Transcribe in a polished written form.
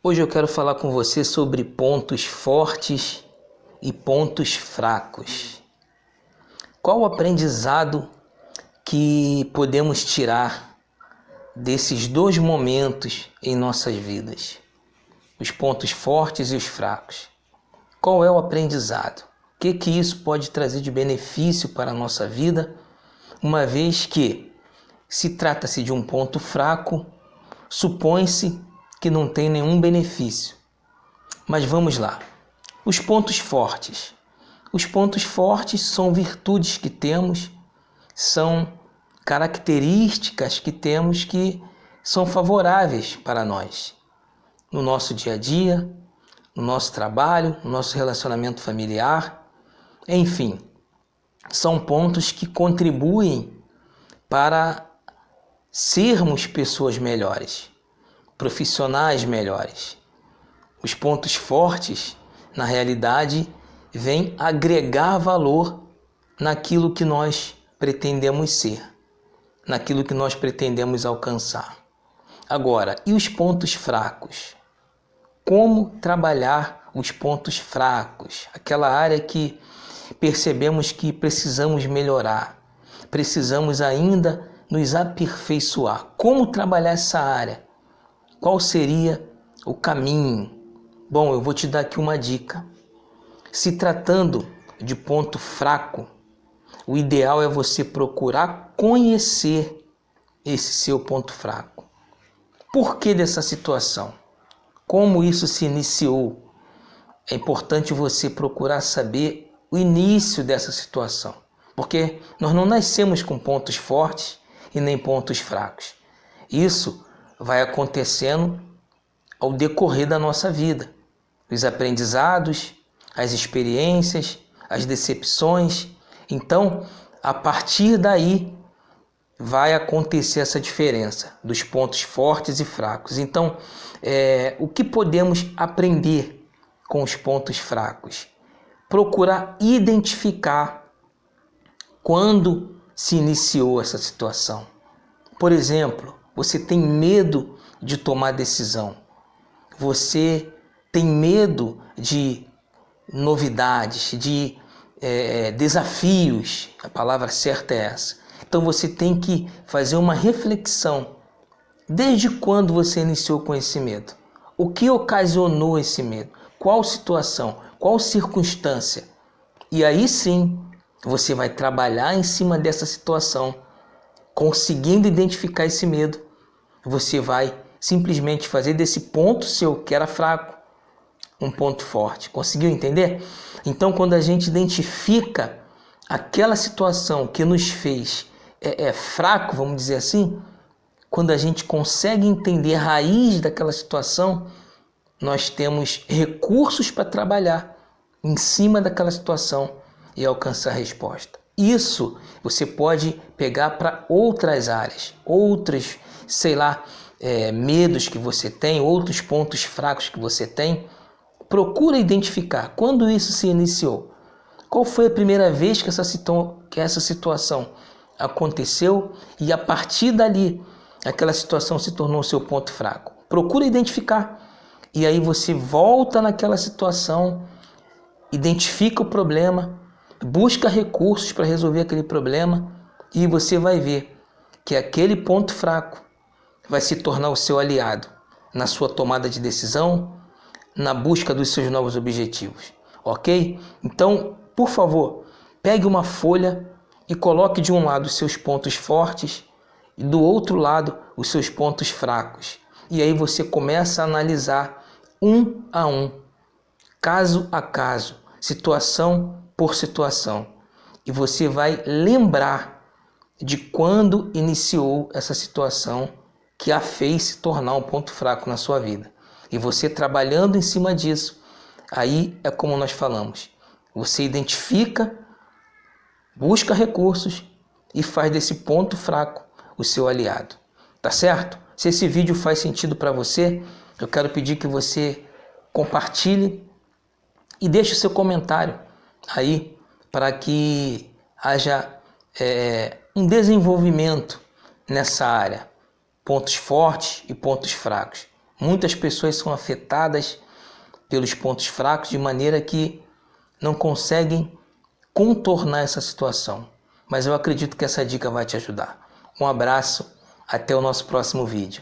Hoje eu quero falar com você sobre pontos fortes e pontos fracos. Qual o aprendizado que podemos tirar desses dois momentos em nossas vidas? Os pontos fortes e os fracos. Qual é o aprendizado? O que isso pode trazer de benefício para a nossa vida, uma vez que, se trata-se de um ponto fraco, supõe-se que não tem nenhum benefício. Mas vamos lá. Os pontos fortes. Os pontos fortes são virtudes que temos, são características que temos que são favoráveis para nós. No nosso dia a dia, no nosso trabalho, no nosso relacionamento familiar, enfim, são pontos que contribuem para sermos pessoas melhores, profissionais melhores. Os pontos fortes, na realidade, vêm agregar valor naquilo que nós pretendemos ser, naquilo que nós pretendemos alcançar. Agora, e os pontos fracos? Como trabalhar os pontos fracos? Aquela área que percebemos que precisamos melhorar, precisamos ainda nos aperfeiçoar. Como trabalhar essa área? Qual seria o caminho? Bom, eu vou te dar aqui uma dica. Se tratando de ponto fraco, o ideal é você procurar conhecer esse seu ponto fraco. Por que dessa situação? Como isso se iniciou? É importante você procurar saber o início dessa situação, porque nós não nascemos com pontos fortes e nem pontos fracos. Isso vai acontecendo ao decorrer da nossa vida. Os aprendizados, as experiências, as decepções. Então, a partir daí, vai acontecer essa diferença dos pontos fortes e fracos. Então, o que podemos aprender com os pontos fracos? Procurar identificar quando se iniciou essa situação. Por exemplo, você tem medo de tomar decisão. Você tem medo de novidades, de desafios. A palavra certa é essa. Então você tem que fazer uma reflexão. Desde quando você iniciou com esse medo? O que ocasionou esse medo? Qual situação? Qual circunstância? E aí sim, você vai trabalhar em cima dessa situação. Conseguindo identificar esse medo, você vai simplesmente fazer desse ponto seu, que era fraco, um ponto forte. Conseguiu entender? Então, quando a gente identifica aquela situação que nos fez fraco, vamos dizer assim, quando a gente consegue entender a raiz daquela situação, nós temos recursos para trabalhar em cima daquela situação e alcançar a resposta. Isso você pode pegar para outras áreas, outros, medos que você tem, outros pontos fracos que você tem. Procura identificar quando isso se iniciou. Qual foi a primeira vez que essa situação aconteceu e a partir dali aquela situação se tornou seu ponto fraco. Procura identificar e aí você volta naquela situação, identifica o problema, busca recursos para resolver aquele problema e você vai ver que aquele ponto fraco vai se tornar o seu aliado na sua tomada de decisão, na busca dos seus novos objetivos, ok? Então, por favor, pegue uma folha e coloque de um lado os seus pontos fortes e do outro lado os seus pontos fracos. E aí você começa a analisar um a um, caso a caso, situação por situação. E você vai lembrar de quando iniciou essa situação que a fez se tornar um ponto fraco na sua vida. E você trabalhando em cima disso, aí é como nós falamos. Você identifica, busca recursos e faz desse ponto fraco o seu aliado. Tá certo? Se esse vídeo faz sentido para você, eu quero pedir que você compartilhe e deixe o seu comentário aí para que haja um desenvolvimento nessa área. Pontos fortes e pontos fracos. Muitas pessoas são afetadas pelos pontos fracos de maneira que não conseguem contornar essa situação. Mas eu acredito que essa dica vai te ajudar. Um abraço, até o nosso próximo vídeo.